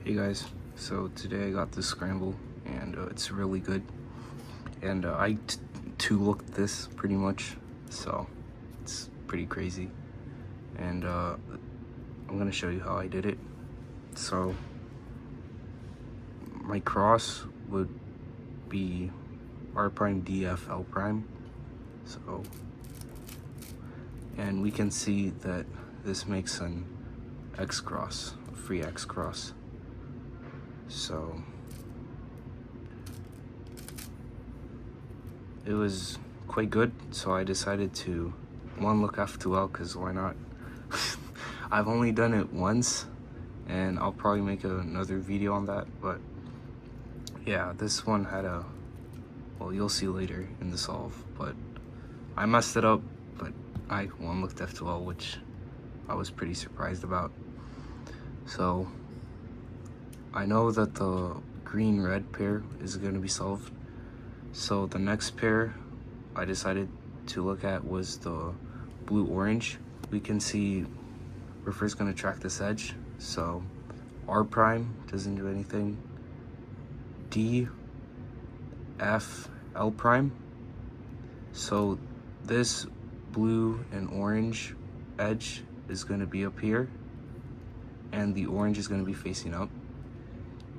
Hey guys, so today I got this scramble and it's really good, and I too looked this pretty much, so it's pretty crazy, and I'm gonna show you how I did it. So my cross would be R prime DF L prime, so, and we can see that this makes an X cross, a free X cross. So it was quite good, so I decided to look F2L, because why not? I've only done it once and I'll probably make another video on that, but yeah, this one had well, you'll see later in the solve, but I messed it up, but I looked F2L, which I was pretty surprised about. So I know that the green-red pair is going to be solved. So the next pair I decided to look at was the blue-orange. We can see we're first going to track this edge. So R prime doesn't do anything. D, F, L prime. So this blue and orange edge is going to be up here, and the orange is going to be facing up.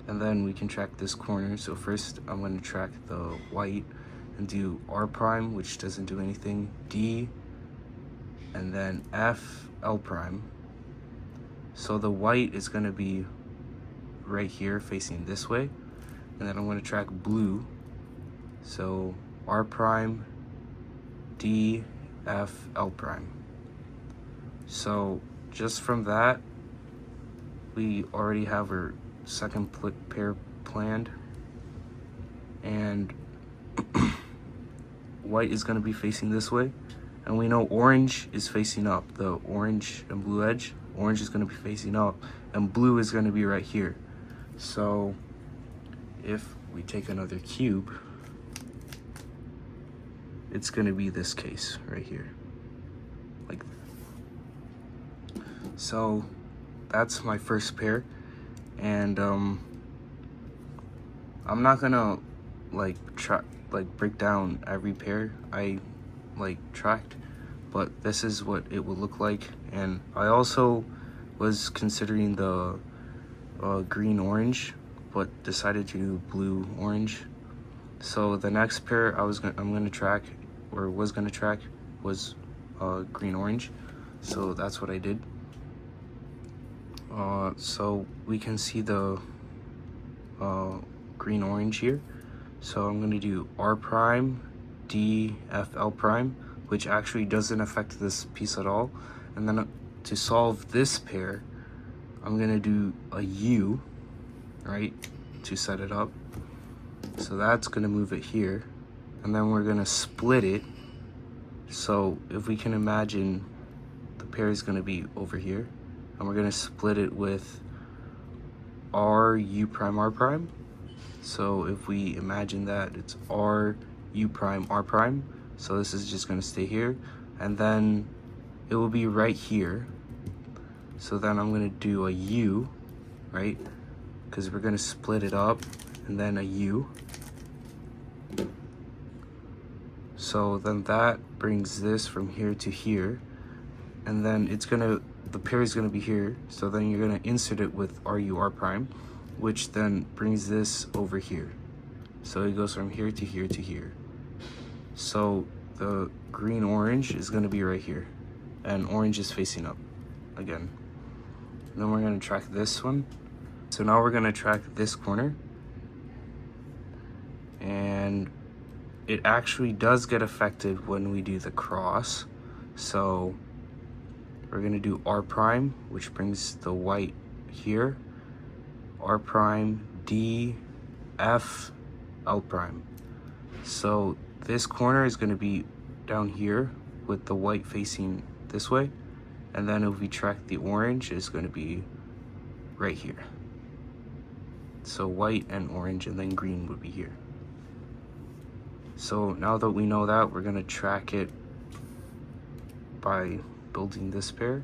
And then we can track this corner. So first I'm going to track the white and do R prime, which doesn't do anything, D, and then F, L prime. So the white is going to be right here facing this way, and then I'm going to track blue. So R prime, D, F, L prime. So just from that, we already have our second pair planned, and white is going to be facing this way, and we know orange is facing up. The orange and blue edge, orange is going to be facing up and blue is going to be right here. So if we take another cube, it's going to be this case right here, like that. So that's my first pair, and I'm not gonna break down every pair I tracked, but this is what it would look like. And I also was considering the green orange, but decided to do blue orange. So the next pair was gonna track was green orange, so that's what I did. So we can see the green orange here. So I'm going to do R prime, D, F, L prime, which actually doesn't affect this piece at all. And then to solve this pair, I'm going to do a U, right, to set it up. So that's going to move it here. And then we're going to split it. So if we can imagine, the pair is going to be over here, and we're going to split it with R, U prime, R prime. So if we imagine that, it's R, U prime, R prime. So this is just going to stay here, and then it will be right here. So then I'm going to do a U, right, because we're going to split it up, and then a U. So then that brings this from here to here, and then the pair is going to be here. So then you're going to insert it with RU R prime, which then brings this over here. So it goes from here to here to here. So the green orange is going to be right here, and orange is facing up again. And then we're going to track this one. So now we're going to track this corner, and it actually does get affected when we do the cross. So we're going to do R prime, which brings the white here, R prime, D, F, L prime. So this corner is going to be down here with the white facing this way, and then if we track the orange, it's going to be right here. So white and orange, and then green would be here. So now that we know that, we're going to track it by building this pair.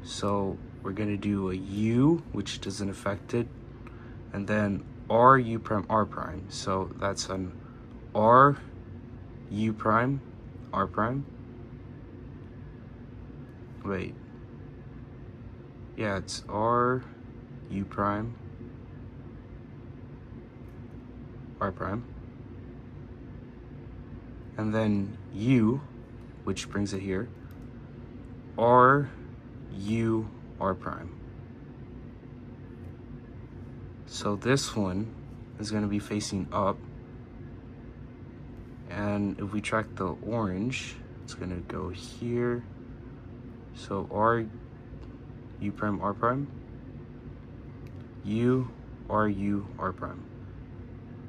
So we're going to do a U, which doesn't affect it, and then R U prime R prime. So that's an R U prime R prime. Wait. Yeah, it's R U prime R prime. And then U, which brings it here, R U R prime. So this one is going to be facing up, and if we track the orange, it's going to go here. So R U prime R prime, U R U R prime.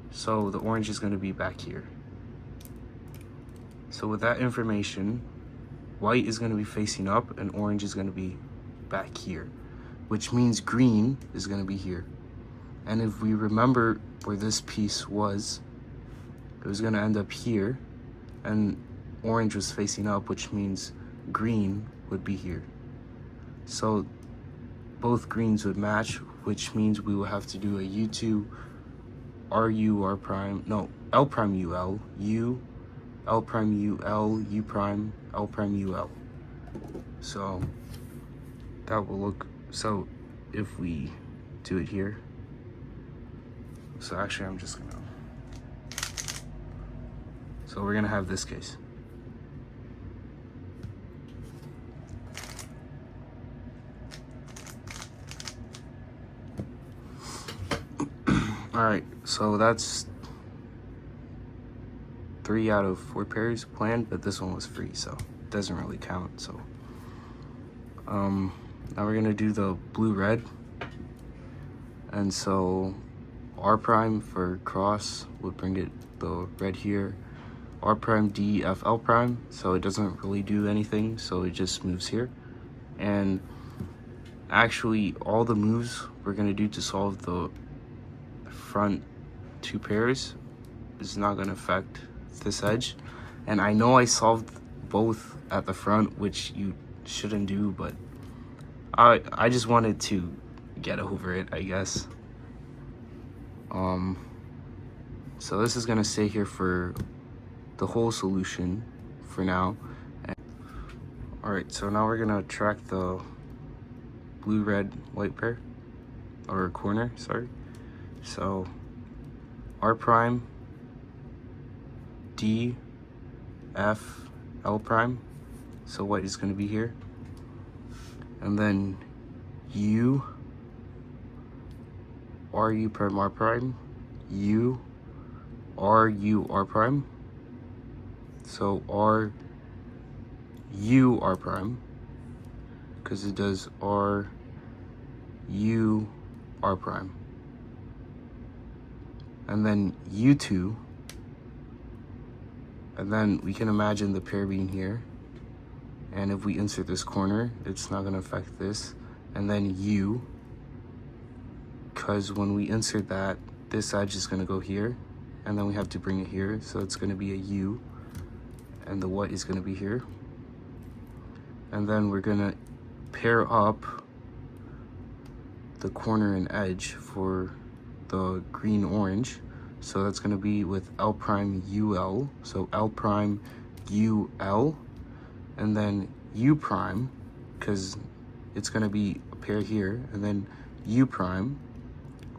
So the orange is going to be back here. So with that information, white is going to be facing up and orange is going to be back here, which means green is going to be here. And if we remember where this piece was, it was going to end up here, and orange was facing up, which means green would be here. So both greens would match, which means we will have to do a U2 RU R prime, no, L prime UL, U, L prime UL, U prime, L prime UL. So that will look, so if we do it here, so actually I'm just gonna, so we're gonna have this case. All right, so that's 3 out of 4 pairs planned, but this one was free, so it doesn't really count. So now we're gonna do the blue red, and so R prime for cross would bring it the red here, R prime D F L prime, so it doesn't really do anything, so it just moves here. And actually all the moves we're gonna do to solve the front 2 pairs is not gonna affect this edge. And I know I solved both at the front, which you shouldn't do, but I just wanted to get over it, I guess. So this is gonna stay here for the whole solution for now. All right, so now we're gonna track the blue, red, white pair, or corner, sorry. So R prime, D, F, L prime. So white is gonna be here. And then U, R U prime R prime, U, R U R prime. So R U R prime, because it does R U R prime. And then U2, and then we can imagine the pair being here. And if we insert this corner, it's not gonna affect this. And then U, because when we insert that, this edge is gonna go here, and then we have to bring it here, so it's gonna be a U, and the white is gonna be here. And then we're gonna pair up the corner and edge for the green orange. So that's gonna be with L prime UL, so L prime UL, and then U prime, because it's gonna be a pair here, and then U prime,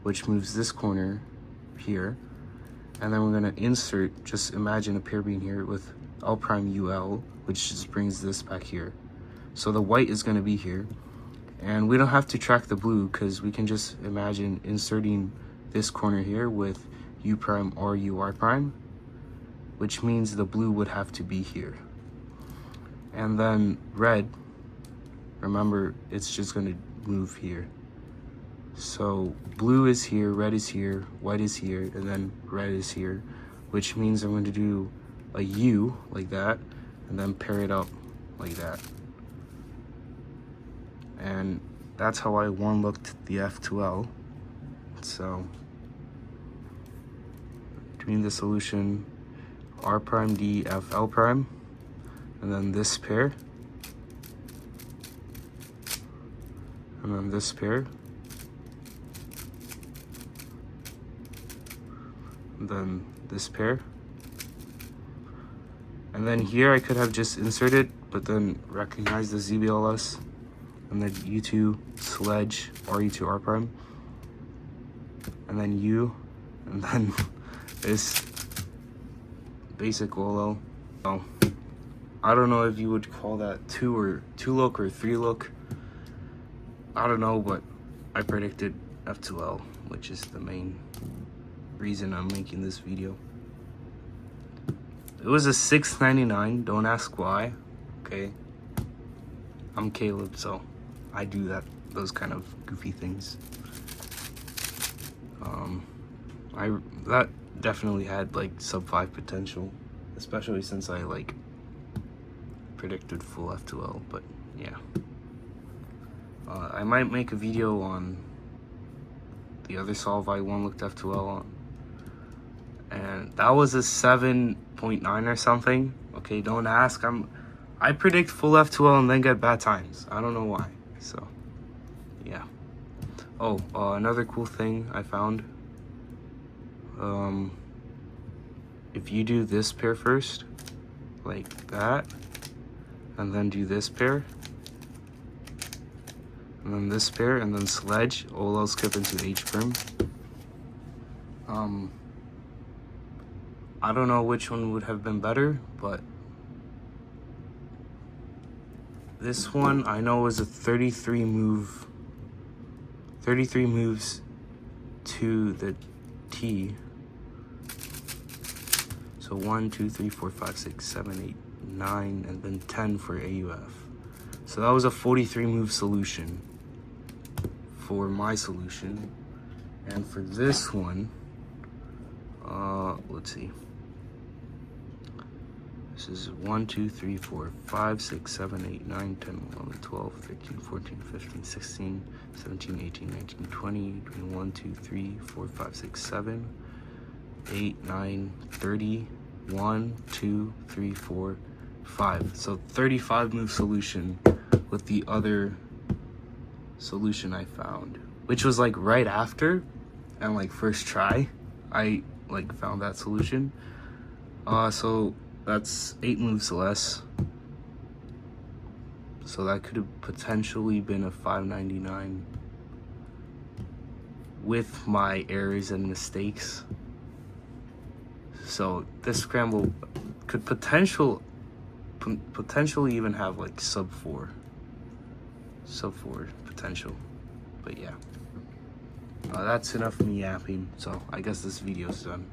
which moves this corner here. And then we're gonna insert, just imagine a pair being here with L prime UL, which just brings this back here. So the white is gonna be here. And we don't have to track the blue, because we can just imagine inserting this corner here with U prime or U R prime, which means the blue would have to be here. And then red, remember, it's just gonna move here. So blue is here, red is here, white is here, and then red is here, which means I'm going to do a U like that, and then pair it up like that. And that's how I one-looked the F2L. So doing the solution R prime D F L prime, and then this pair, and then this pair, and then this pair. And then here I could have just inserted, but then recognize the ZBLS, and then U2 Sledge, RE2 R prime, and then U, and then this basic Olo. Oh, I don't know if you would call that two look or three look. I don't know, but I predicted F2L, which is the main reason I'm making this video. It was a $6.99. Don't ask why. Okay, I'm Caleb, so I do those kind of goofy things. That definitely had like sub 5 potential, especially since I like predicted full F2L. But yeah, I might make a video on the other solve I one looked F2L on, and that was a 7.9 or something. Okay, don't ask. I predict full F2L and then get bad times. I don't know why. So yeah. Oh, another cool thing I found. If you do this pair first, like that, and then do this pair, and then this pair, and then Sledge, Olo skip into H prim. I don't know which one would have been better, but this one I know was a 33 moves to the T. So 1, 2, 3, 4, 5, 6, 7, 8, 9, and then 10 for AUF. So that was a 43 move solution for my solution. And for this one, let's see. This is 1, 2, 3, 4, 5, 6, 7, 8, 9, 10, 11, 12, 13, 14, 15, 16, 17, 18, 19, 20, 21, 2, 3, 4, 5, 6, 7, 8, 9, 30, 1, 2, 3, 4, 5. So 35 move solution with the other solution I found, which was like right after and like first try I like found that solution. So that's 8 moves less. So that could have potentially been a 599 with my errors and mistakes. So this scramble could potentially even have like sub 4 potential. But yeah, that's enough of me yapping. So I guess this video's done.